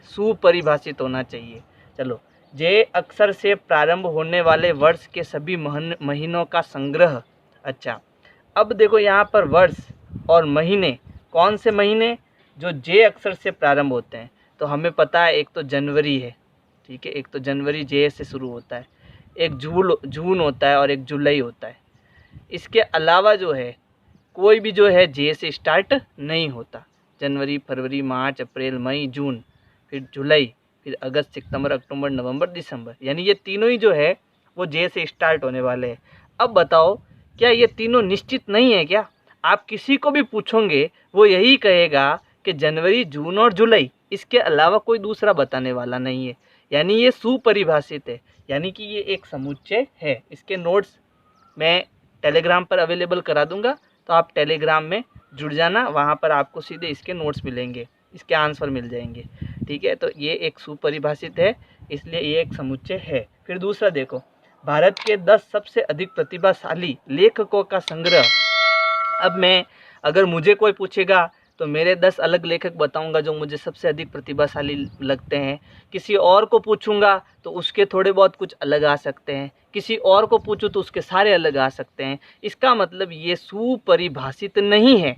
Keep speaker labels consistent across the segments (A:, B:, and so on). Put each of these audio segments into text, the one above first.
A: सुपरिभाषित होना चाहिए। चलो, जे अक्षर से प्रारंभ होने वाले वर्ष के सभी महीनों का संग्रह। अच्छा, अब देखो यहाँ पर वर्ष और महीने, कौन से महीने? जो जे अक्षर से प्रारंभ होते हैं। तो हमें पता है एक तो जनवरी है, ठीक है, एक तो जनवरी जे से शुरू होता है, एक जून होता है और एक जुलाई होता है। इसके अलावा जो है कोई भी जो है जे से स्टार्ट नहीं होता। जनवरी, फरवरी, मार्च, अप्रैल, मई, जून, फिर जुलाई, फिर अगस्त, सितंबर, अक्टूबर, नवंबर, दिसंबर, यानी ये तीनों ही जो है वो जे से स्टार्ट होने वाले हैं। अब बताओ, क्या ये तीनों निश्चित नहीं है क्या? आप किसी को भी पूछोगे वो यही कहेगा कि जनवरी, जून और जुलाई, इसके अलावा कोई दूसरा बताने वाला नहीं है। यानी ये सुपरिभाषित है, यानी कि ये एक समुच्चय है। इसके नोट्स मैं टेलीग्राम पर अवेलेबल करा दूंगा, तो आप टेलीग्राम में जुड़ जाना, वहाँ पर आपको सीधे इसके नोट्स मिलेंगे, इसके आंसर मिल जाएंगे, ठीक है। तो ये एक सुपरिभाषित है, इसलिए ये एक समुच्चय है। फिर दूसरा देखो, भारत के 10 सबसे अधिक प्रतिभाशाली लेखकों का संग्रह। अब मैं, अगर मुझे कोई पूछेगा तो मेरे 10 अलग लेखक बताऊंगा जो मुझे सबसे अधिक प्रतिभाशाली लगते हैं। किसी और को पूछूंगा तो उसके थोड़े बहुत कुछ अलग आ सकते हैं, किसी और को पूछूं तो उसके सारे अलग आ सकते हैं। इसका मतलब ये सुपरिभाषित नहीं है,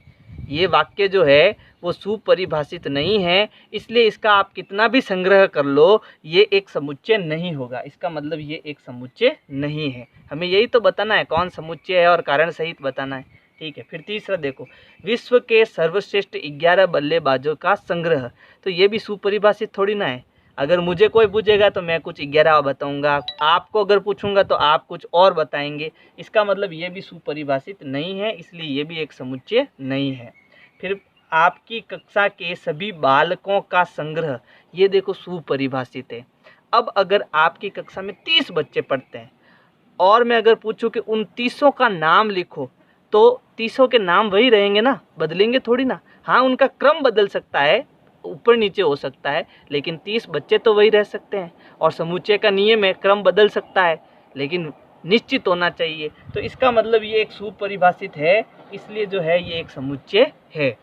A: ये वाक्य जो है वो सुपरिभाषित नहीं है, इसलिए इसका आप कितना भी संग्रह कर लो ये एक समुच्चय नहीं होगा। इसका मतलब ये एक समुच्चय नहीं है। हमें यही तो बताना है कौन समुच्चय है और कारण सहित बताना है, ठीक है। फिर तीसरा देखो, विश्व के सर्वश्रेष्ठ 11 बल्लेबाजों का संग्रह। तो ये भी सुपरिभाषित थोड़ी ना है। अगर मुझे कोई पूछेगा तो मैं कुछ 11 बताऊंगा, आपको अगर पूछूंगा तो आप कुछ और बताएंगे। इसका मतलब ये भी सुपरिभाषित नहीं है, इसलिए ये भी एक समुच्चय नहीं है। फिर आपकी कक्षा के सभी बालकों का संग्रह, ये देखो सुपरिभाषित है। अब अगर आपकी कक्षा में 30 बच्चे पढ़ते हैं और मैं अगर पूछूं कि उन 30 का नाम लिखो, तो 30 के नाम वही रहेंगे ना, बदलेंगे थोड़ी ना। हाँ, उनका क्रम बदल सकता है, ऊपर नीचे हो सकता है, लेकिन 30 बच्चे तो वही रह सकते हैं। और समुच्चय का नियम है, क्रम बदल सकता है लेकिन निश्चित होना चाहिए। तो इसका मतलब ये एक सुपरिभाषित है, इसलिए जो है ये एक समुच्चय है।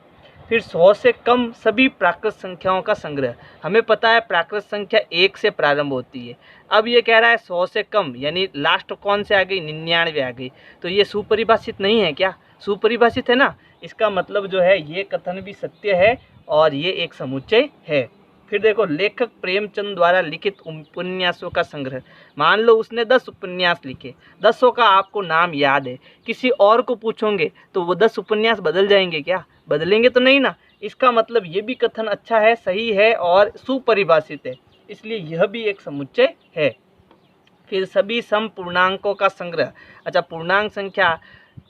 A: फिर 100 से कम सभी प्राकृत संख्याओं का संग्रह। हमें पता है प्राकृत संख्या 1 से प्रारंभ होती है। अब ये कह रहा है 100 से कम, यानी लास्ट कौन से आ गई? 99 आ गई। तो ये सुपरिभाषित नहीं है क्या? सुपरिभाषित है ना। इसका मतलब जो है ये कथन भी सत्य है और ये एक समुच्चय है। फिर देखो, लेखक प्रेमचंद द्वारा लिखित उपन्यासों का संग्रह। मान लो उसने 10 उपन्यास लिखे, 10 का आपको नाम याद है, किसी और को पूछोगे तो वो 10 उपन्यास बदल जाएंगे क्या? बदलेंगे तो नहीं ना। इसका मतलब ये भी कथन अच्छा है, सही है और सुपरिभाषित है, इसलिए यह भी एक समुच्चय है। फिर सभी सम पूर्णांकों का संग्रह। अच्छा, पूर्णांक संख्या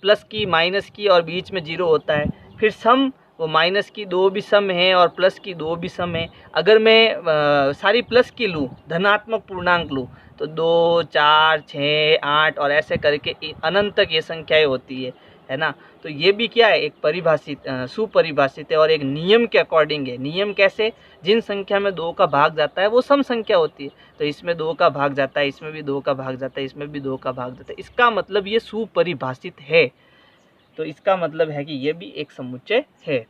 A: प्लस की, माइनस की और बीच में 0 होता है। फिर सम, वो माइनस की 2 भी सम है और प्लस की 2 भी सम है। अगर मैं सारी प्लस की लूँ, धनात्मक पूर्णांक लूँ, तो 2, 4, 6, 8 और ऐसे करके अनंत तक ये संख्याएं होती है ना। तो ये भी क्या है? एक परिभाषित, सुपरिभाषित है और एक नियम के अकॉर्डिंग है। नियम कैसे? जिन संख्या में 2 का भाग जाता है वो सम संख्या होती है। तो इसमें 2 का भाग जाता है, इसमें भी 2 का भाग जाता है, इसमें भी 2 का भाग जाता है। इसका मतलब ये सुपरिभाषित है। तो इसका मतलब है कि ये भी एक समुच्चय है।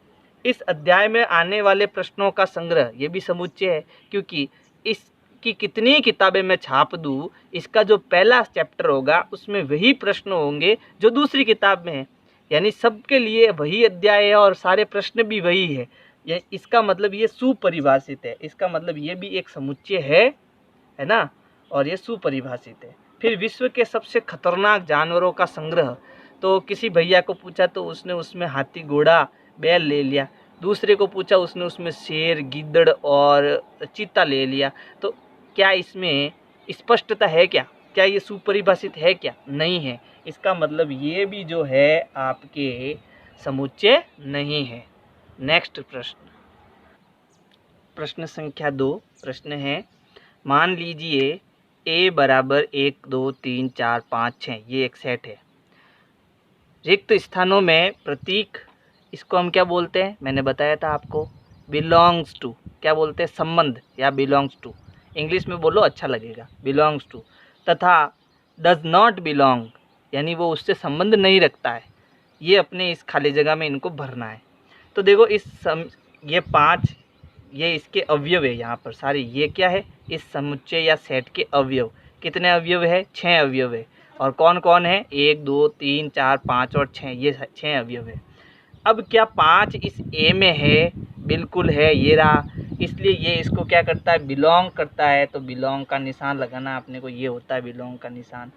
A: इस अध्याय में आने वाले प्रश्नों का संग्रह, ये भी समुच्चय है, क्योंकि इसकी कितनी किताबें मैं छाप दूँ, इसका जो पहला चैप्टर होगा उसमें वही प्रश्न होंगे जो दूसरी किताब में है। यानी सबके लिए वही अध्याय है और सारे प्रश्न भी वही है। ये इसका मतलब ये सुपरिभाषित है। इसका मतलब ये भी एक समुच्चय है ना, और ये सुपरिभाषित है। फिर विश्व के सबसे खतरनाक जानवरों का संग्रह। तो किसी भैया को पूछा तो उसने उसमें हाथी, घोड़ा, बैल ले लिया। दूसरे को पूछा, उसने उसमें शेर, गिद्दड़ और चीता ले लिया। तो क्या इसमें स्पष्टता है क्या? क्या ये सुपरिभाषित है क्या? नहीं है। इसका मतलब ये भी जो है आपके समुच्चय नहीं है। नेक्स्ट प्रश्न, प्रश्न संख्या 2 प्रश्न है, मान लीजिए a बराबर 1, 2, 3, 4, 5, 6, ये एक सेट है। रिक्त स्थानों में प्रतीक, इसको हम क्या बोलते हैं? मैंने बताया था आपको, बिलोंग्स टू। क्या बोलते हैं? संबंध या बिलोंग्स टू। इंग्लिश में बोलो, अच्छा लगेगा, बिलोंग्स टू। तथा डज नॉट बिलोंग, यानी वो उससे संबंध नहीं रखता है। ये अपने इस खाली जगह में इनको भरना है। तो देखो ये 5 ये इसके अवयव है यहाँ पर सारे। ये क्या है, इस समुच्चय या सेट के अवयव। कितने अवयव है, 6 अवयव है। और कौन कौन है, 1 2 3 4 5 और 6, ये 6 अवयव है। अब क्या 5 इस ए में है, बिल्कुल है, ये रहा, इसलिए ये इसको क्या करता है, बिलोंग करता है। तो बिलोंग का निशान लगाना अपने को, ये होता है बिलोंग का निशान,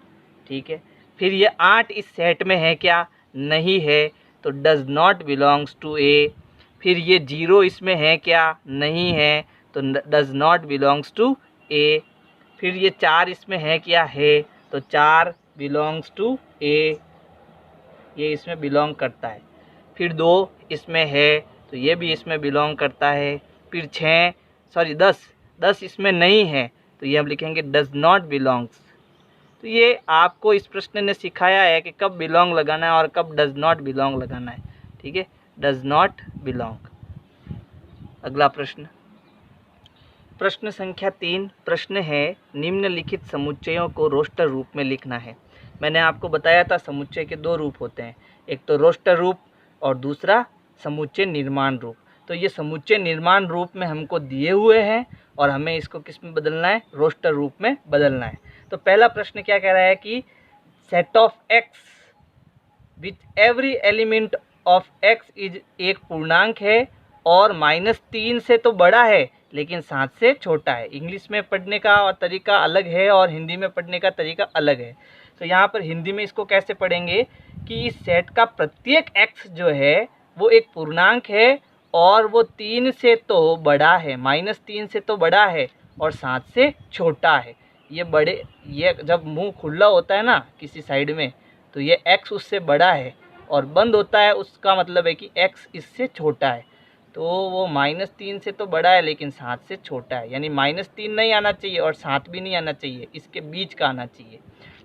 A: ठीक है। फिर ये 8 इस सेट में है क्या, नहीं है, तो डज नॉट बिलोंग्स टू ए। फिर ये 0 इसमें है क्या, नहीं है, तो डज नॉट बिलोंग्स टू ए। फिर ये 4 इसमें है क्या, है, तो 4 बिलोंग्स टू ए, ये इसमें बिलोंग करता है। फिर 2 इसमें है, तो ये भी इसमें बिलोंग करता है। फिर 10 इसमें नहीं है, तो ये हम लिखेंगे डज नॉट बिलोंग्स। तो ये आपको इस प्रश्न ने सिखाया है कि कब बिलोंग लगाना है और कब डज नॉट बिलोंग लगाना है, ठीक है। Does not belong. अगला प्रश्न, प्रश्न संख्या 3। प्रश्न है, निम्नलिखित समुच्चयों को रोस्टर रूप में लिखना है। मैंने आपको बताया था समुच्चय के 2 रूप होते हैं, एक तो रोस्टर रूप और दूसरा समुच्चय निर्माण रूप। तो ये समुच्चय निर्माण रूप में हमको दिए हुए हैं और हमें इसको किस में बदलना है, रोस्टर रूप में बदलना है। तो पहला प्रश्न क्या कह रहा है कि set of x which every element of x is एक पूर्णांक है और -3 से तो बड़ा है लेकिन 7 से छोटा है। इंग्लिश में पढ़ने का और तरीका अलग है और हिंदी में पढ़ने का तरीका अलग है। तो यहाँ पर हिंदी में इसको कैसे पढ़ेंगे कि इस सेट का प्रत्येक एक्स जो है वो एक पूर्णांक है और वो 3 से तो बड़ा है, -3 से तो बड़ा है और 7 से छोटा है। ये जब मुंह खुला होता है ना किसी साइड में, तो ये एक्स उससे बड़ा है, और बंद होता है उसका मतलब है कि एक्स इससे छोटा है। तो वो -3 से तो बड़ा है लेकिन 7 से छोटा है, यानी -3 नहीं आना चाहिए और 7 भी नहीं आना चाहिए, इसके बीच का आना चाहिए।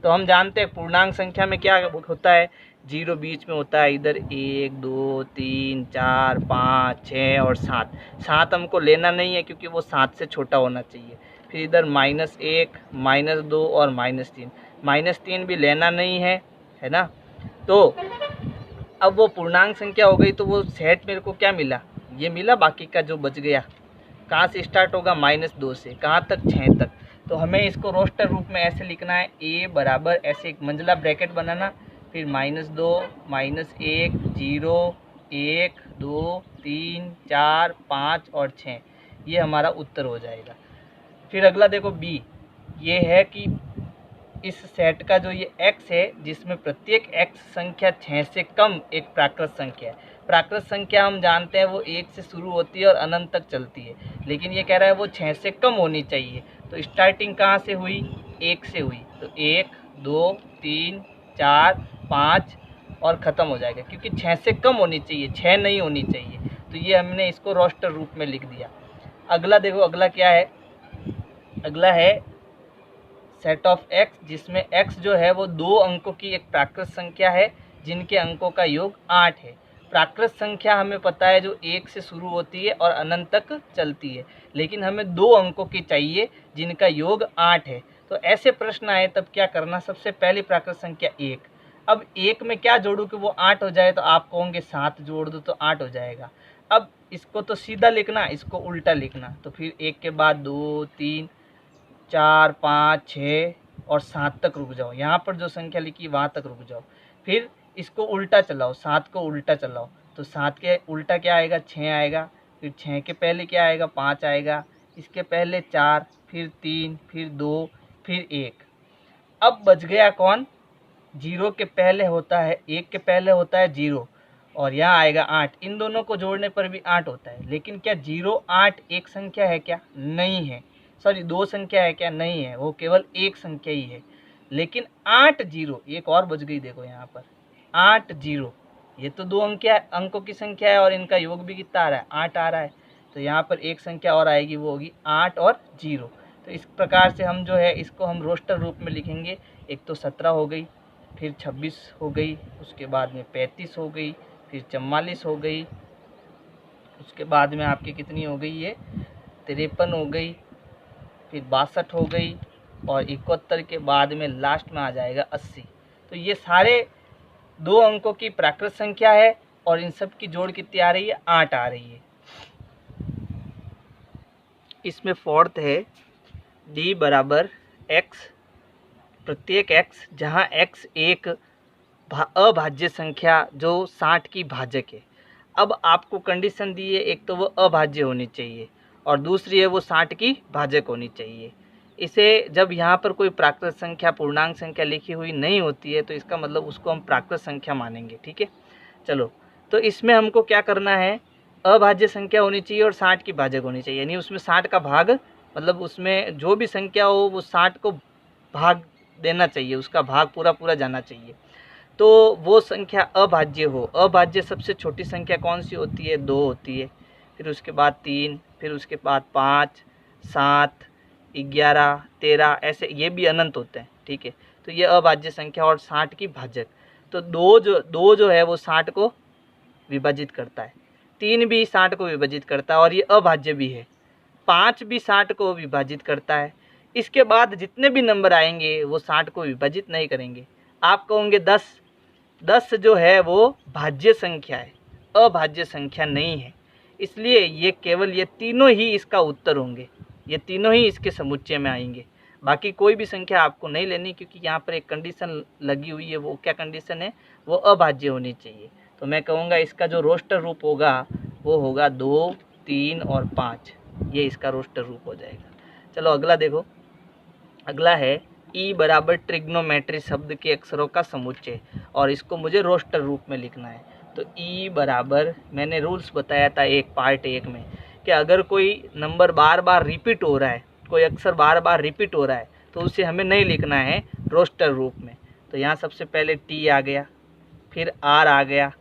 A: तो हम जानते हैं पूर्णांक संख्या में क्या होता है, 0 बीच में होता है, इधर 1 2 3 4 5 6 और 7 हमको लेना नहीं है क्योंकि वो 7 से छोटा होना चाहिए। फिर इधर -1 -2 और -3 भी लेना नहीं है ना। तो अब वो पूर्णांक संख्या हो गई, तो वो सेट मेरे को क्या मिला, ये मिला, बाकी का जो बच गया कहाँ से स्टार्ट होगा, -2 से कहाँ तक, 6 तक। तो हमें इसको रोस्टर रूप में ऐसे लिखना है, a बराबर ऐसे एक मंजिला ब्रैकेट बनाना, फिर -2 -1 0 1 2 3 4 5 और 6, ये हमारा उत्तर हो जाएगा। फिर अगला देखो b, ये है कि इस सेट का जो ये x है जिसमें प्रत्येक x संख्या 6 से कम एक प्राकृत संख्या है। प्राकृत संख्या हम जानते हैं वो 1 से शुरू होती है और अनंत तक चलती है, लेकिन ये कह रहा है वो 6 से कम होनी चाहिए। तो स्टार्टिंग कहाँ से हुई, 1 से हुई, तो 1 2 3 4 5 और ख़त्म हो जाएगा, क्योंकि 6 से कम होनी चाहिए, 6 नहीं होनी चाहिए। तो ये हमने इसको रोस्टर रूप में लिख दिया। अगला देखो, अगला क्या है, अगला है सेट ऑफ एक्स जिसमें x जो है वो 2 अंकों की एक प्राकृत संख्या है जिनके अंकों का योग 8 है। प्राकृत संख्या हमें पता है जो 1 से शुरू होती है और अनंत तक चलती है, लेकिन हमें 2 अंकों की चाहिए जिनका योग 8 है। तो ऐसे प्रश्न आए तब क्या करना, सबसे पहली प्राकृत संख्या 1। अब 1 में क्या जोड़ूँ कि वो 8 हो जाए, तो आप कहोगे 7 जोड़ दो तो 8 हो जाएगा। अब इसको तो सीधा लिखना, इसको उल्टा लिखना, तो फिर 1 के बाद 2 3 4 5 6 और 7 तक रुक जाओ। यहाँ पर जो संख्या लिखी वहाँ तक रुक जाओ। फिर इसको उल्टा चलाओ, 7 को उल्टा चलाओ, तो 7 के उल्टा क्या आएगा, 6 आएगा। फिर 6 के पहले क्या आएगा, 5 आएगा। इसके पहले 4, फिर 3, फिर 2, फिर 1। अब बच गया कौन, 0 के पहले होता है, 1 के पहले होता है 0 और यहाँ आएगा 8। इन दोनों को जोड़ने पर भी 8 होता है, लेकिन क्या 0 8 एक संख्या है क्या, नहीं है। सॉरी, 2 संख्या है क्या, नहीं है, वो केवल एक संख्या ही है। लेकिन 8 0 एक और बच गई, देखो यहाँ पर 8 0, ये तो 2 अंकों की संख्या है और इनका योग भी कितना आ रहा है, 8 आ रहा है। तो यहाँ पर एक संख्या और आएगी, वो होगी 8 और 0। तो इस प्रकार से हम जो है इसको हम रोस्टर रूप में लिखेंगे। एक तो 17 हो गई, फिर 26 हो गई, उसके बाद में 35 हो गई, फिर 44 हो गई, उसके बाद में आपकी कितनी हो गई, ये 53 हो गई, फिर 62 हो गई और 71 के बाद में लास्ट में आ जाएगा 80। तो ये सारे 2 अंकों की प्राकृत संख्या है और इन सब की जोड़ कितनी आ रही है, 8 आ रही है। इसमें फोर्थ है d बराबर x, प्रत्येक x जहाँ x एक अभाज्य संख्या जो 60 की भाजक है। अब आपको कंडीशन दी है, एक तो वो अभाज्य होनी चाहिए और दूसरी है वो 60 की भाजक होनी चाहिए। इसे जब यहाँ पर कोई प्राकृत संख्या पूर्णांक संख्या लिखी हुई नहीं होती है तो इसका मतलब उसको हम प्राकृत संख्या मानेंगे। ठीक है, चलो तो इसमें हमको क्या करना है, अभाज्य संख्या होनी चाहिए और 60 की भाजक होनी चाहिए, यानी उसमें 60 का भाग, मतलब उसमें जो भी संख्या हो वो 60 को भाग देना चाहिए, उसका भाग पूरा पूरा जाना चाहिए। तो वो संख्या अभाज्य हो। अभाज्य सबसे छोटी संख्या कौन सी होती है, 2 होती है, फिर उसके बाद 3, फिर उसके बाद 5, 7, 11, 13, ऐसे ये भी अनंत होते हैं। ठीक है, तो ये अभाज्य संख्या और 60 की भाजक। तो दो जो है वो 60 को विभाजित करता है, 3 भी 60 को विभाजित करता है और ये अभाज्य भी है। 5 भी 60 को विभाजित करता है। इसके बाद जितने भी नंबर आएंगे वो 60 को विभाजित नहीं करेंगे। आप कहोगे 10 जो है वो भाज्य संख्या है, अभाज्य संख्या नहीं है, इसलिए ये केवल ये तीनों ही इसका उत्तर होंगे, ये तीनों ही इसके समुच्चय में आएंगे। बाकी कोई भी संख्या आपको नहीं लेनी, क्योंकि यहाँ पर एक कंडीशन लगी हुई है। वो क्या कंडीशन है, वो अभाज्य होनी चाहिए। तो मैं कहूँगा इसका जो रोस्टर रूप होगा वो होगा 2, 3 और 5, ये इसका रोस्टर रूप हो जाएगा। चलो अगला देखो, अगला है ई बराबर ट्रिग्नोमेट्री शब्द के अक्षरों का समुच्चय, और इसको मुझे रोस्टर रूप में लिखना है। तो ई बराबर, मैंने रूल्स बताया था एक पार्ट 1 में कि अगर कोई नंबर बार बार रिपीट हो रहा है, कोई अक्षर बार बार रिपीट हो रहा है, तो उसे हमें नहीं लिखना है रोस्टर रूप में। तो यहाँ सबसे पहले टी आ गया, फिर आर आ गया,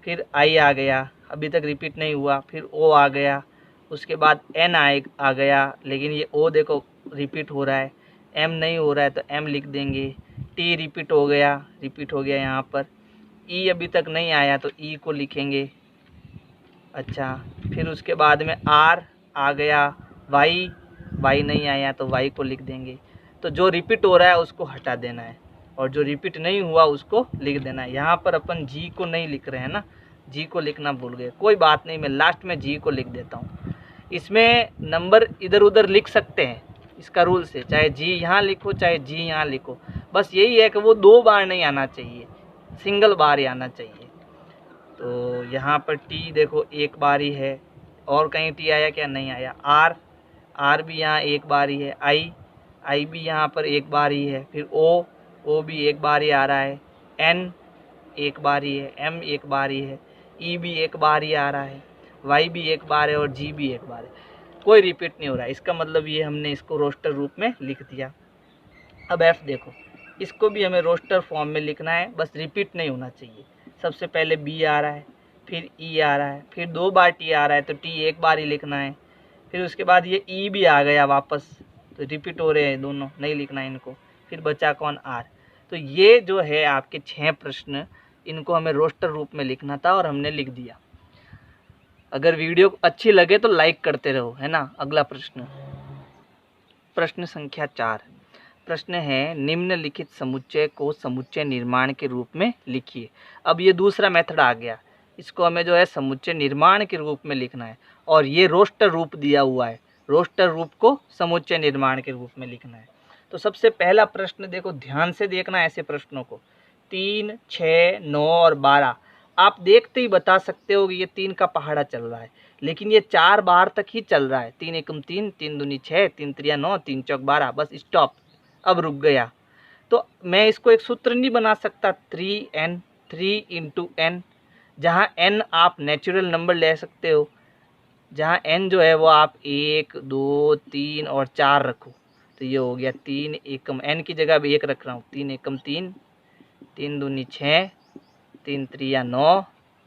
A: फिर आई आ गया, अभी तक रिपीट नहीं हुआ, फिर ओ आ गया, उसके बाद एन आ गया, लेकिन ये ओ देखो रिपीट हो रहा है, एम नहीं हो रहा है तो एम लिख देंगे, टी रिपीट हो गया यहाँ पर, ई अभी तक नहीं आया तो ई को लिखेंगे। अच्छा, फिर उसके बाद में आर आ गया, वाई नहीं आया तो वाई को लिख देंगे। तो जो रिपीट हो रहा है उसको हटा देना है और जो रिपीट नहीं हुआ उसको लिख देना है। यहाँ पर अपन जी को नहीं लिख रहे हैं ना, जी को लिखना भूल गए, कोई बात नहीं, मैं लास्ट में जी को लिख देता हूँ। इसमें नंबर इधर उधर लिख सकते हैं, इसका रूल्स है, चाहे जी यहाँ लिखो चाहे जी यहाँ लिखो, बस यही है कि वो 2 बार नहीं आना चाहिए, सिंगल बार ही आना चाहिए। तो यहाँ पर टी देखो एक बार ही है, और कहीं टी आया क्या, नहीं आया। आर भी यहाँ एक बार ही है, आई भी यहाँ पर एक बार ही है, फिर ओ भी एक बार ही आ रहा है, एन एक बार ही है, एम एक बार ही है, ई भी एक बार ही आ रहा है, वाई भी एक बार है और जी भी एक बार है, कोई रिपीट नहीं हो रहा है। इसका मतलब ये हमने इसको रोस्टर रूप में लिख दिया। अब एफ देखो, इसको भी हमें रोस्टर फॉर्म में लिखना है, बस रिपीट नहीं होना चाहिए। सबसे पहले बी आ रहा है, फिर ई आ रहा है, फिर 2 बार टी आ रहा है तो टी एक बार ही लिखना है, फिर उसके बाद ये ई भी आ गया वापस, तो रिपीट हो रहे हैं दोनों, नहीं लिखना है इनको, फिर बचा कौन, आर। तो ये जो है आपके 6 प्रश्न, इनको हमें रोस्टर रूप में लिखना था और हमने लिख दिया। अगर वीडियो अच्छी लगे तो लाइक करते रहो, है ना। अगला प्रश्न, प्रश्न संख्या 4। प्रश्न है, निम्नलिखित समुच्चय को समुच्चय निर्माण के रूप में लिखिए। अब ये दूसरा मेथड आ गया, इसको हमें जो है समुच्चय निर्माण के रूप में लिखना है और ये रोस्टर रूप दिया हुआ है, रोस्टर रूप को समुच्चय निर्माण के रूप में लिखना है। तो सबसे पहला प्रश्न देखो, ध्यान से देखना ऐसे प्रश्नों को, 3, 6, 9 और 12, आप देखते ही बता सकते हो कि ये 3 का पहाड़ा चल रहा है, लेकिन ये 4 बार तक ही चल रहा है। 3 एकम 3, 3 दूनी 6, 3 त्रिया 9, 3 चौक 12, बस स्टॉप, अब रुक गया। तो मैं इसको एक सूत्र नहीं बना सकता, 3n, 3 इंटू एन, जहाँ n आप नेचुरल नंबर ले सकते हो, जहाँ n जो है वो आप 1, 2, 3 और 4 रखो, तो ये हो गया 3 एकम, n की जगह भी 1 रख रहा हूँ, 3 एकम 3, 3 दूनी 6, 3 त्रिया 9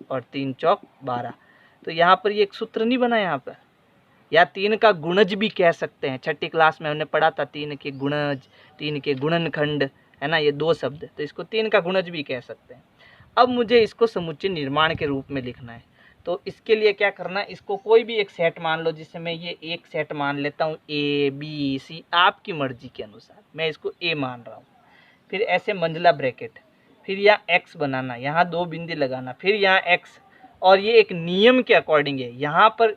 A: और 3 चौक 12। तो यहाँ पर ये एक सूत्र नहीं बना यहाँ पर, या 3 का गुणज भी कह सकते हैं, 6ठी क्लास में हमने पढ़ा था 3 के गुणज, 3 के गुणनखंड, है ना, ये 2 शब्द, तो इसको 3 का गुणज भी कह सकते हैं। अब मुझे इसको समुच्चय निर्माण के रूप में लिखना है, तो इसके लिए क्या करना है, इसको कोई भी एक सेट मान लो, जिससे मैं ये एक सेट मान लेता हूँ A B C, आपकी मर्जी के अनुसार, मैं इसको A मान रहा हूँ। फिर ऐसे मंझला ब्रैकेट, फिर यहाँ x बनाना, यहाँ 2 बिंदी लगाना, फिर यहाँ x, और ये एक नियम के अकॉर्डिंग है, यहाँ पर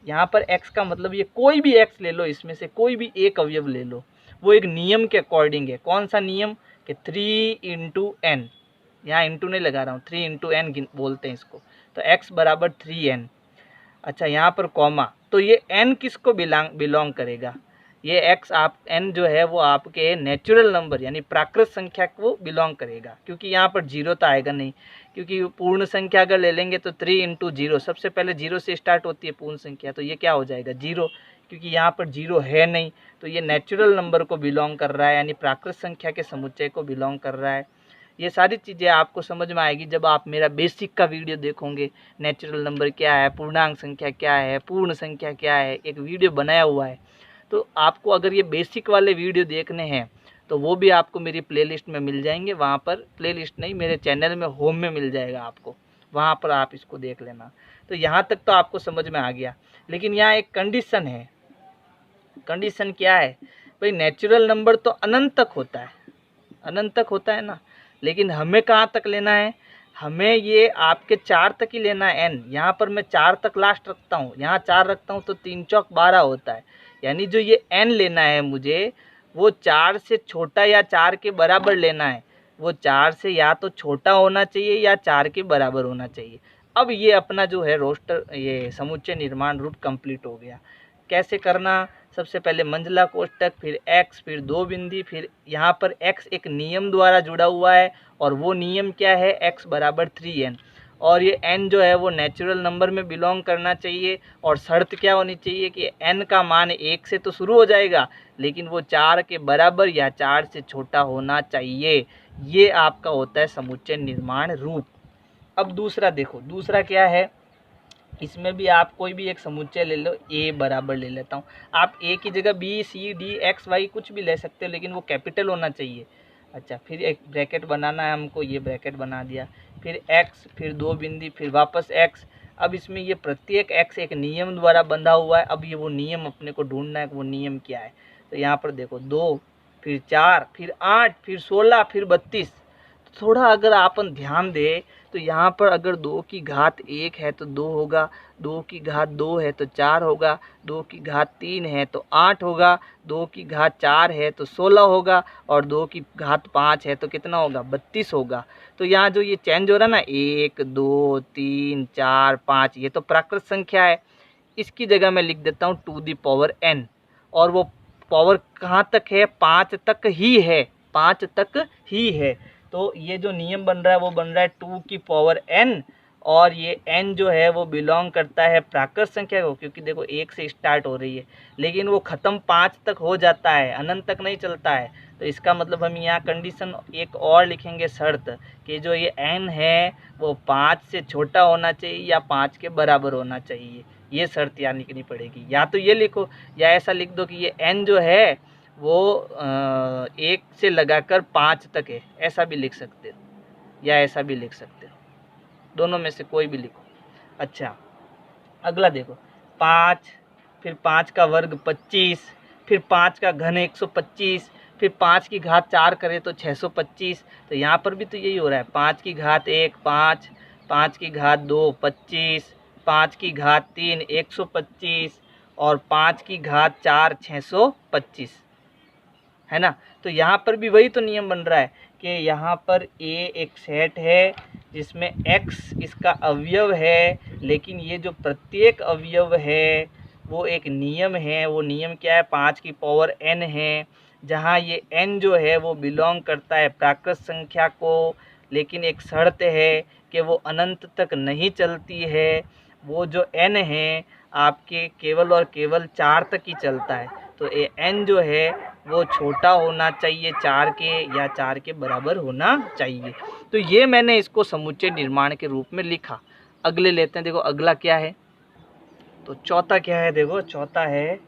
A: यहाँ पर x का मतलब ये कोई भी x ले लो, इसमें से कोई भी एक अवयव ले लो, वो एक नियम के अकॉर्डिंग है। कौन सा नियम? कि 3 इंटू एन, यहाँ इंटू नहीं लगा रहा हूँ, 3 इंटू एन बोलते हैं इसको। तो x बराबर 3n। अच्छा, यहाँ पर कॉमा, तो ये n किसको बिलोंग करेगा? ये x आप n जो है वो आपके नेचुरल नंबर यानी प्राकृत संख्या को बिलोंग करेगा, क्योंकि यहाँ पर जीरो तो आएगा नहीं, क्योंकि पूर्ण संख्या अगर ले लेंगे तो 3 इंटू जीरो, सबसे पहले जीरो से स्टार्ट होती है पूर्ण संख्या, तो ये क्या हो जाएगा? जीरो, क्योंकि यहाँ पर जीरो है नहीं, तो ये नेचुरल नंबर को बिलोंग कर रहा है, यानी प्राकृत संख्या के समुच्चय को बिलोंग कर रहा है। ये सारी चीज़ें आपको समझ में आएगी जब आप मेरा बेसिक का वीडियो देखोगे। नेचुरल नंबर क्या है, पूर्णांक संख्या क्या है, पूर्ण संख्या क्या है, एक वीडियो बनाया हुआ है। तो आपको अगर ये बेसिक वाले वीडियो देखने हैं तो वो भी आपको मेरी प्लेलिस्ट में मिल जाएंगे। वहाँ पर, प्लेलिस्ट नहीं, मेरे चैनल में होम में मिल जाएगा आपको, वहाँ पर आप इसको देख लेना। तो यहाँ तक तो आपको समझ में आ गया, लेकिन यहाँ एक कंडीशन है। कंडीशन क्या है भाई? नेचुरल नंबर तो अनंत तक होता है, अनंत तक होता है ना, लेकिन हमें कहाँ तक लेना है? हमें ये आपके 4 तक ही लेना है n। यहाँ पर मैं 4 तक लास्ट रखता हूँ, यहाँ 4 रखता हूँ तो 3 चौक 12 होता है, यानी जो ये n लेना है मुझे, वो 4 से छोटा या 4 के बराबर लेना है। वो 4 से या तो छोटा होना चाहिए या 4 के बराबर होना चाहिए। अब ये अपना जो है रोस्टर, ये समुच्चय निर्माण रूप कंप्लीट हो गया। कैसे करना? सबसे पहले मंझला कोष्टक, फिर x, फिर 2 बिंदी, फिर यहाँ पर x एक नियम द्वारा जुड़ा हुआ है, और वो नियम क्या है? x बराबर 3n, और ये n जो है वो नेचुरल नंबर में बिलोंग करना चाहिए। और शर्त क्या होनी चाहिए कि n का मान 1 से तो शुरू हो जाएगा, लेकिन वो 4 के बराबर या 4 से छोटा होना चाहिए। ये आपका होता है समुच्चय निर्माण रूप। अब दूसरा देखो, दूसरा क्या है? इसमें भी आप कोई भी एक समुच्चय ले लो, a बराबर ले लेता हूँ। आप a की जगह b, c, d, x, y कुछ भी ले सकते हो, लेकिन वो कैपिटल होना चाहिए। अच्छा, फिर एक ब्रैकेट बनाना है हमको, ये ब्रैकेट बना दिया, फिर x, फिर 2 बिंदी, फिर वापस x। अब इसमें ये प्रत्येक x एक नियम द्वारा बंधा हुआ है। अब ये वो नियम अपने को ढूंढना है कि वो नियम क्या है। तो यहाँ पर देखो, 2, फिर 4, फिर 8, फिर 16, फिर 32। थोड़ा अगर आपन ध्यान दे तो यहाँ पर अगर 2 की घात 1 है तो 2 होगा, 2 की घात 2 है तो 4 होगा, 2 की घात 3 है तो 8 होगा, 2 की घात 4 है तो 16 होगा, और 2 की घात 5 है तो कितना होगा? 32 होगा। तो यहाँ जो ये चेंज हो रहा है ना, 1, 2, 3, 4, 5, ये तो प्राकृत संख्या है। इसकी जगह मैं लिख देता हूँ 2 दी पावर n, और वो पावर कहाँ तक है? 5 तक ही है, 5 तक ही है। तो ये जो नियम बन रहा है वो बन रहा है 2 की पावर n, और ये n जो है वो बिलोंग करता है प्राकृत संख्या को, क्योंकि देखो 1 से स्टार्ट हो रही है, लेकिन वो ख़त्म 5 तक हो जाता है, अनंत तक नहीं चलता है। तो इसका मतलब हम यहाँ कंडीशन एक और लिखेंगे, शर्त, कि जो ये n है वो 5 से छोटा होना चाहिए या 5 के बराबर होना चाहिए। ये शर्त यहाँ लिखनी पड़ेगी। या तो ये लिखो, या ऐसा लिख दो कि ये n जो है वो 1 से लगाकर 5 तक है, ऐसा भी लिख सकते हो, या ऐसा भी लिख सकते हो, दोनों में से कोई भी लिखो। अच्छा, अगला देखो, 5, फिर 5 का वर्ग 25, फिर 5 का घन 125, फिर 5 की घात 4 करें तो 625। तो यहाँ पर भी तो यही हो रहा है, 5 की घात 1 5, 5 की घात 2 25, 5 की घात 3 125, और 5 की घात 4 625, है ना। तो यहाँ पर भी वही तो नियम बन रहा है कि यहाँ पर a एक सेट है जिसमें x इसका अवयव है, लेकिन ये जो प्रत्येक अवयव है वो एक नियम है। वो नियम क्या है? 5 की पावर n है, जहाँ ये n जो है वो बिलोंग करता है प्राकृत संख्या को, लेकिन एक शर्त है कि वो अनंत तक नहीं चलती है। वो जो n है आपके केवल और केवल 4 तक ही चलता है। तो ये n जो है वो छोटा होना चाहिए 4 के, या 4 के बराबर होना चाहिए। तो ये मैंने इसको समुच्चय निर्माण के रूप में लिखा। अगले लेते हैं, देखो अगला क्या है। तो चौथा क्या है? देखो चौथा है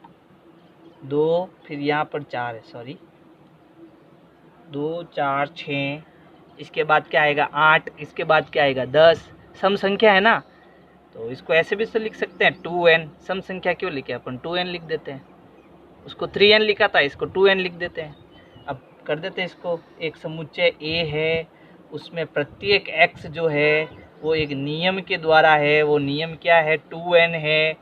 A: 2, फिर यहाँ पर 4 है, सॉरी 2 4 6, इसके बाद क्या आएगा 8, इसके बाद क्या आएगा 10। सम संख्या है ना, तो इसको ऐसे भी तो लिख सकते हैं 2n। सम संख्या क्यों लिखे अपन? 2n लिख देते हैं। उसको 3n लिखा था, इसको 2n लिख देते हैं। अब कर देते हैं इसको। एक समुच्चय A है, उसमें प्रत्येक x जो है वो एक नियम के द्वारा है। वो नियम क्या है? 2n है।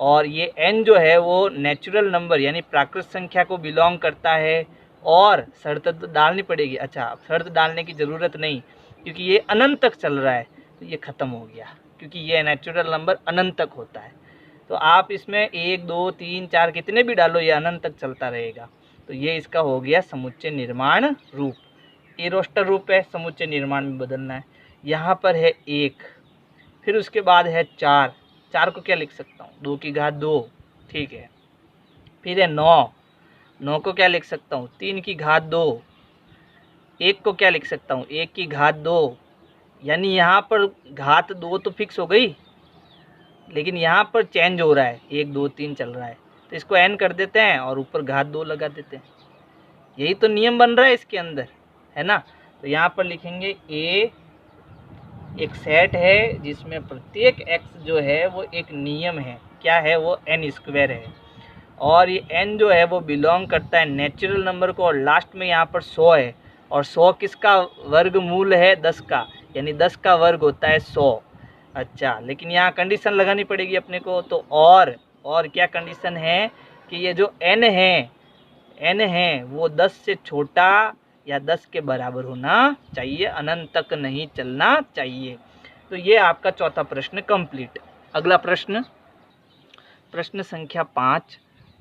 A: और ये n जो है वो नेचुरल नंबर यानी प्राकृत संख्या को बिलोंग करता है, और शर्त तो डालनी पड़ेगी। अच्छा, शर्त डालने की ज़रूरत नहीं क्योंकि ये अनंत तक चल रहा है, तो ये ख़त्म हो गया क्योंकि ये नेचुरल नंबर अनंत तक होता है। तो आप इसमें 1 2 3 4 कितने भी डालो, ये अनंत तक चलता रहेगा। तो ये इसका हो गया समुच्चय निर्माण रूप। ये रोस्टर रूप है, समुच्चय निर्माण में बदलना है। यहाँ पर है 1, फिर उसके बाद है 4। 4 को क्या लिख सकता हूँ, 2 की घात 2, ठीक है। फिर है 9, 9 को क्या लिख सकता हूँ, 3 की घात 2। 1 को क्या लिख सकता हूँ, 1 की घात 2। यानी यहाँ पर घात 2 तो फिक्स हो गई, लेकिन यहाँ पर चेंज हो रहा है, 1 2 3 चल रहा है, तो इसको n कर देते हैं और ऊपर घात 2 लगा देते हैं। यही तो नियम बन रहा है इसके अंदर, है ना। तो यहाँ पर लिखेंगे a एक सेट है जिसमें प्रत्येक x जो है वो एक नियम है, क्या है वो, n² है, और ये n जो है वो बिलोंग करता है नेचुरल नंबर को, और लास्ट में यहाँ पर 100 है, और 100 किसका वर्गमूल है, 10 का, यानी 10 का वर्ग होता है 100। अच्छा, लेकिन यहाँ कंडीशन लगानी पड़ेगी अपने को। तो और क्या कंडीशन है कि ये जो n है वो 10 से छोटा या 10 के बराबर होना चाहिए, अनंत तक नहीं चलना चाहिए। तो ये आपका चौथा प्रश्न कंप्लीट। अगला प्रश्न, प्रश्न संख्या 5।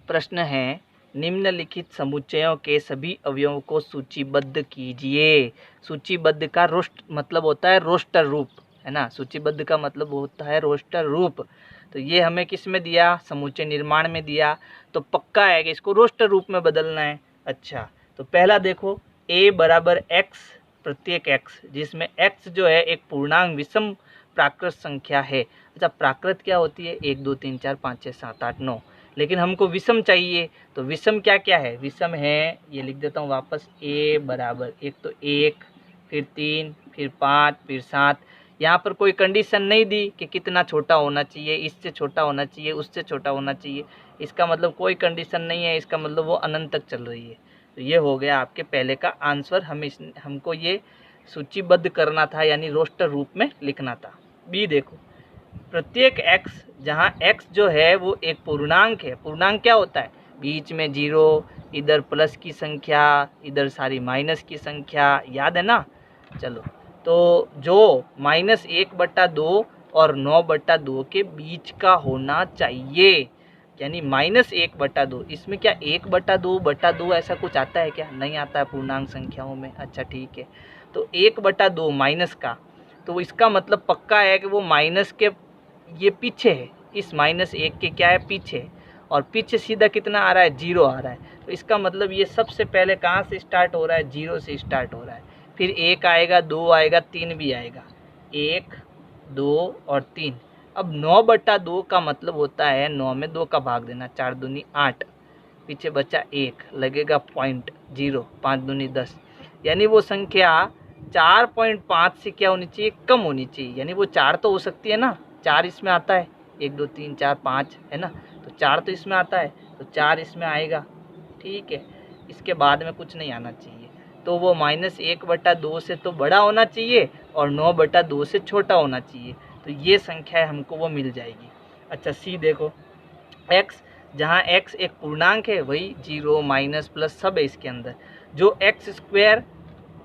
A: प्रश्न है, निम्नलिखित समुच्चयों के सभी अवयवों को सूचीबद्ध कीजिए। सूचीबद्ध का रोस्ट मतलब होता है रोस्टर रूप, है ना। सूचीबद्ध का मतलब होता है रोस्टर रूप। तो ये हमें किस में दिया, समुच्चय निर्माण में दिया, तो पक्का है कि इसको रोस्टर रूप में बदलना है। अच्छा, तो पहला देखो, a बराबर x प्रत्येक x, जिसमें x जो है एक पूर्णांक विषम प्राकृत संख्या है। अच्छा, प्राकृत क्या होती है, 1 2 3 4 5 6 7 8 9, लेकिन हमको विषम चाहिए। तो विषम क्या क्या है, विषम है, ये लिख देता हूँ वापस, a बराबर एक तो 1, फिर 3, फिर 5, फिर 7। यहाँ पर कोई कंडीशन नहीं दी कि कितना छोटा होना चाहिए, इससे छोटा होना चाहिए, उससे छोटा होना चाहिए, इसका मतलब कोई कंडीशन नहीं है, इसका मतलब वो अनंत तक चल रही है। तो ये हो गया आपके पहले का आंसर। हमको ये सूचीबद्ध करना था, यानी रोस्टर रूप में लिखना था। बी देखो, प्रत्येक x, जहाँ x जो है वो एक पूर्णांक है। पूर्णांक क्या होता है, बीच में 0, इधर प्लस की संख्या, इधर सारी माइनस की संख्या, याद है ना। चलो, तो जो -1/2 और 9/2 के बीच का होना चाहिए, यानी -1/2। इसमें क्या 1/2/2 ऐसा कुछ आता है क्या, नहीं आता है पूर्णांक संख्याओं में। अच्छा ठीक है, तो 1/2 माइनस का, तो इसका मतलब पक्का है कि वो माइनस के ये पीछे है, इस -1 के क्या है, पीछे, और पीछे सीधा कितना आ रहा है, 0 आ रहा है। तो इसका मतलब ये सबसे पहले कहाँ से स्टार्ट हो रहा है, 0 से स्टार्ट हो रहा है। फिर 1 आएगा, 2 आएगा, 3 भी आएगा, 1 2 और 3। अब 9/2 का मतलब होता है 9 में 2 का भाग देना, 4 दूनी 8, पीछे बचा 1, लगेगा पॉइंट 0, 5 दूनी 10, यानी वो संख्या 4.5 से क्या होनी चाहिए, कम होनी चाहिए। यानी वो 4 तो हो सकती है ना, 4 इसमें आता है, 1 2 3 4 5, है ना, तो 4 तो इसमें आता है, तो 4 इसमें आएगा, ठीक है। इसके बाद में कुछ नहीं आना चाहिए, तो वो -1/2 से तो बड़ा होना चाहिए और 9/2 से छोटा होना चाहिए। तो ये संख्या हमको वो मिल जाएगी। अच्छा, सी देखो, x, जहाँ x एक पूर्णांक है, वही 0 माइनस प्लस सब है इसके अंदर। जो x²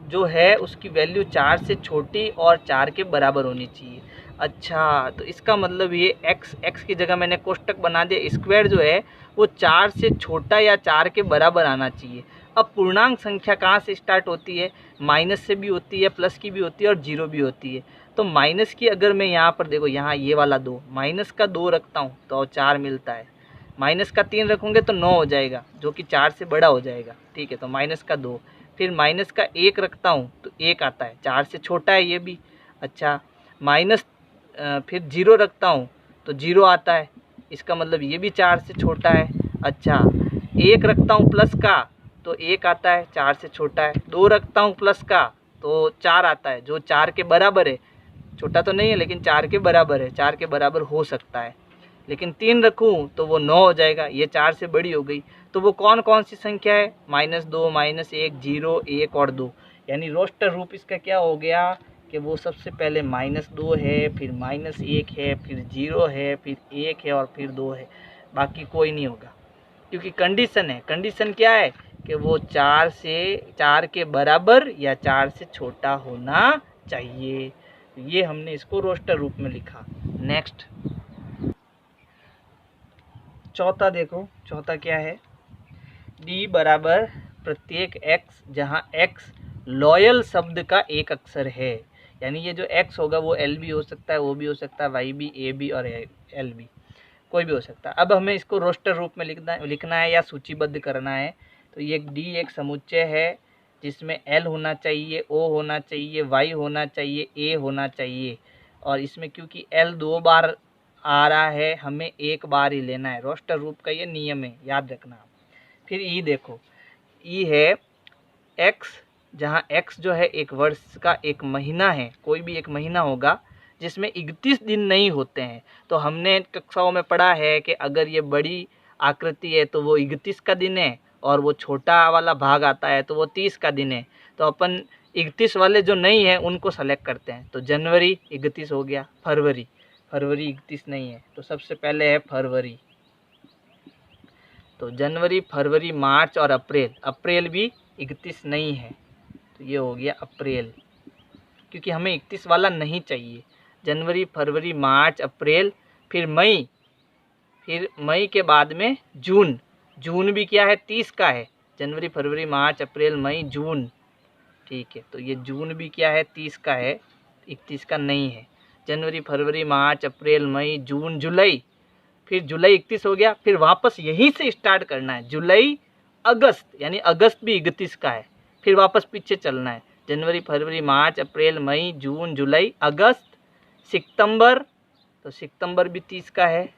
A: जो है उसकी वैल्यू 4 से छोटी और 4 के बराबर होनी चाहिए। अच्छा, तो इसका मतलब ये x की जगह मैंने कोष्टक बना दिया, स्क्वायर जो है वो 4 से छोटा या 4 के बराबर आना चाहिए। अब पूर्णांक संख्या कहाँ से स्टार्ट होती है, माइनस से भी होती है, प्लस की भी होती है और 0 भी होती है। तो माइनस की अगर मैं यहाँ पर देखो, यहाँ ये वाला 2, माइनस का 2 रखता हूँ तो 4 मिलता है, माइनस का 3 रखूँगे तो 9 हो जाएगा, जो कि 4 से बड़ा हो जाएगा, ठीक है। तो माइनस का 2, फिर माइनस का 1 रखता हूँ तो 1 आता है, 4 से छोटा है ये भी। अच्छा, माइनस फिर 0 रखता हूँ तो 0 आता है, इसका मतलब ये भी 4 से छोटा है। अच्छा, 1 रखता हूँ प्लस का तो 1 आता है, 4 से छोटा है। 2 रखता हूँ प्लस का तो 4 आता है, जो 4 के बराबर है, छोटा तो नहीं है लेकिन 4 के बराबर है, 4 के बराबर हो सकता है। लेकिन 3 रखूँ तो वो 9 हो जाएगा, ये 4 से बड़ी हो गई। तो वो कौन कौन सी संख्या है, -2 -1 0 1 और 2, यानी रोस्टर रूप इसका क्या हो गया कि वो सबसे पहले -2 है, फिर -1 है, फिर 0 है, फिर 1 है और फिर 2 है, बाकी कोई नहीं होगा। क्योंकि कंडीशन है, कंडीशन क्या है कि वो 4 के बराबर या 4 से छोटा होना चाहिए। ये हमने इसको रोस्टर रूप में लिखा। नेक्स्ट चौथा देखो, चौथा क्या है, डी बराबर प्रत्येक x, जहाँ x लॉयल शब्द का एक अक्षर है। यानी ये जो x होगा वो L भी हो सकता है, O भी हो सकता है, Y भी, A भी और L भी, कोई भी हो सकता है। अब हमें इसको रोस्टर रूप में लिखना है या सूचीबद्ध करना है। तो ये D एक समुच्चय है जिसमें L होना चाहिए, O होना चाहिए, Y होना चाहिए, A होना चाहिए। और इसमें क्योंकि L 2 बार आ रहा है, हमें एक बार ही लेना है। रोस्टर रूप का ये नियम है, याद रखना। फिर ई देखो, ई है x, जहाँ x जो है एक वर्ष का एक महीना है, कोई भी एक महीना होगा जिसमें 31 दिन नहीं होते हैं। तो हमने कक्षाओं में पढ़ा है कि अगर ये बड़ी आकृति है तो वो 31 का दिन है, और वो छोटा वाला भाग आता है तो वो 30 का दिन है। तो अपन 31 वाले जो नहीं है उनको सेलेक्ट करते हैं। तो जनवरी 31 हो गया, फरवरी 31 नहीं है, तो सबसे पहले है फरवरी। तो जनवरी, फरवरी, मार्च और अप्रैल भी 31 नहीं है, तो ये हो गया अप्रैल, क्योंकि हमें 31 वाला नहीं चाहिए। जनवरी, फरवरी, मार्च, अप्रैल, फिर मई, फिर मई के बाद में जून। जून भी क्या है, 30 का है। जनवरी, फरवरी, मार्च, अप्रैल, मई, जून, ठीक है। तो ये जून भी क्या है, 30 का है, 31 का नहीं है। जनवरी, फरवरी, मार्च, अप्रैल, मई, जून, जुलाई, फिर जुलाई 31 हो गया। फिर वापस यहीं से स्टार्ट करना है, जुलाई, अगस्त, यानी अगस्त भी 31 का है, फिर वापस पीछे चलना है। जनवरी, फरवरी, मार्च, अप्रैल, मई, जून, जुलाई, अगस्त, सितंबर, तो सितंबर भी 30 का है।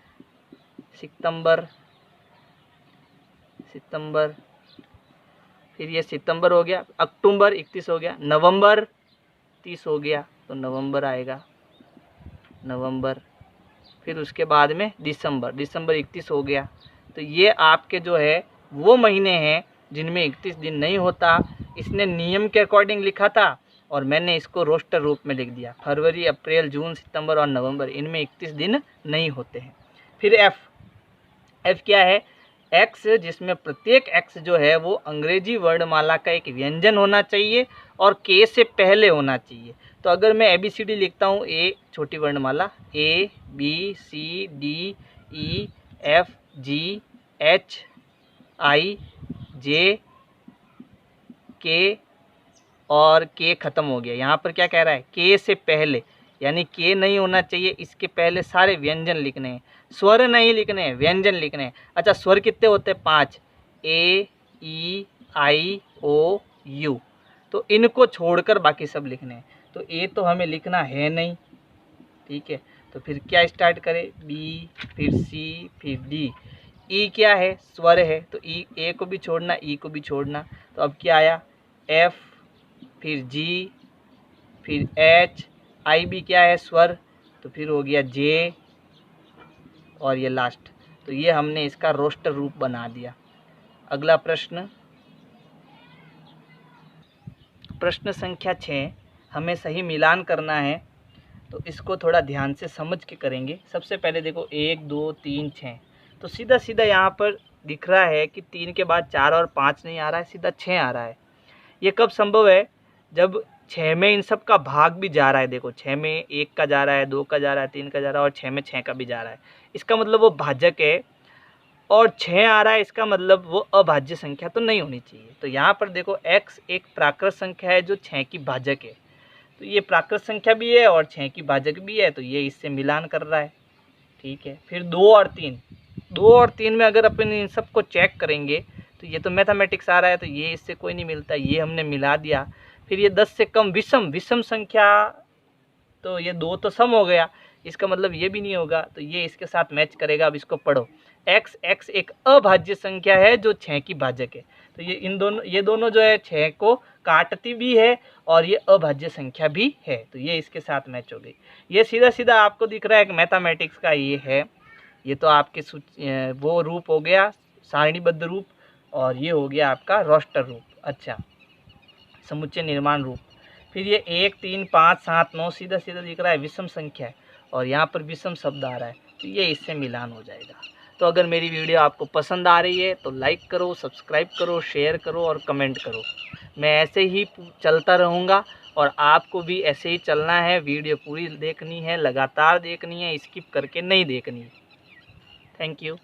A: सितंबर, फिर ये सितंबर हो गया। अक्टूबर 31 हो गया। नवंबर 30 हो गया, तो नवंबर आएगा, नवंबर। फिर उसके बाद में दिसंबर 31 हो गया। तो ये आपके जो है वो महीने हैं जिनमें 31 दिन नहीं होता। इसने नियम के अकॉर्डिंग लिखा था और मैंने इसको रोस्टर रूप में लिख दिया। फरवरी, अप्रैल, जून, सितंबर और नवंबर, इनमें 31 दिन नहीं होते हैं। फिर एफ क्या है, एक्स, जिसमें प्रत्येक एक्स जो है वो अंग्रेजी वर्णमाला का एक व्यंजन होना चाहिए और के से पहले होना चाहिए। तो अगर मैं ABCD लिखता हूँ, ए छोटी वर्णमाला, ABCDEFGHIJ के, और के ख़त्म हो गया। यहाँ पर क्या कह रहा है, के से पहले, यानी के नहीं होना चाहिए, इसके पहले सारे व्यंजन लिखने हैं, स्वर नहीं लिखने हैं, व्यंजन लिखने हैं। अच्छा, स्वर कितने होते हैं, 5, AEIOU, तो इनको छोड़कर बाकी सब लिखने हैं। तो ए तो हमें लिखना है नहीं, ठीक है। तो फिर क्या स्टार्ट करें, बी, फिर सी, फिर डी। ई क्या है, स्वर है, तो ई, ए को भी छोड़ना, ई को भी छोड़ना। तो अब क्या आया, एफ, फिर जी, फिर एच, आई भी क्या है, स्वर, तो फिर हो गया जे, और ये लास्ट। तो ये हमने इसका रोस्टर रूप बना दिया। अगला प्रश्न, प्रश्न संख्या 6, हमें सही मिलान करना है, तो इसको थोड़ा ध्यान से समझ के करेंगे। सबसे पहले देखो 1 2 3 6, तो सीधा सीधा यहाँ पर दिख रहा है कि 3 के बाद 4 और 5 नहीं आ रहा है, सीधा 6 आ रहा है। ये कब संभव है, जब 6 में इन सब का भाग भी जा रहा है। देखो 6 में 1 का जा रहा है, 2 का जा रहा है, 3 का जा रहा है, और 6 में 6 का भी जा रहा है। इसका मतलब वो भाजक है, और 6 आ रहा है, इसका मतलब वो अभाज्य संख्या तो नहीं होनी चाहिए। तो यहाँ पर देखो x एक प्राकृत संख्या है जो 6 की भाजक है, तो ये प्राकृत संख्या भी है और 6 की भाजक भी है, तो ये इससे मिलान कर रहा है, ठीक है। फिर 2 और 3 में अगर अपन इन सबको चेक करेंगे तो ये तो मैथमेटिक्स आ रहा है, तो ये इससे कोई नहीं मिलता, ये हमने मिला दिया। फिर ये 10 से कम विषम संख्या, तो ये 2 तो सम हो गया, इसका मतलब ये भी नहीं होगा, तो ये इसके साथ मैच करेगा। अब इसको पढ़ो, x एक अभाज्य संख्या है जो 6 की भाजक है, तो ये दोनों जो है 6 को काटती भी है और ये अभाज्य संख्या भी है, तो ये इसके साथ मैच हो गई। ये सीधा सीधा आपको दिख रहा है कि मैथमेटिक्स का ये है। ये तो आपके वो रूप हो गया, सारणीबद्ध रूप, और ये हो गया आपका रोस्टर रूप, अच्छा, समुच्चय निर्माण रूप। फिर ये 1 3 5 7 9 सीधा सीधा दिख रहा है, विषम संख्या है और यहाँ पर विषम शब्द आ रहा है, तो ये इससे मिलान हो जाएगा। तो अगर मेरी वीडियो आपको पसंद आ रही है तो लाइक करो, सब्सक्राइब करो, शेयर करो और कमेंट करो। मैं ऐसे ही चलता रहूँगा और आपको भी ऐसे ही चलना है। वीडियो पूरी देखनी है, लगातार देखनी है, स्किप करके नहीं देखनी है। Thank you.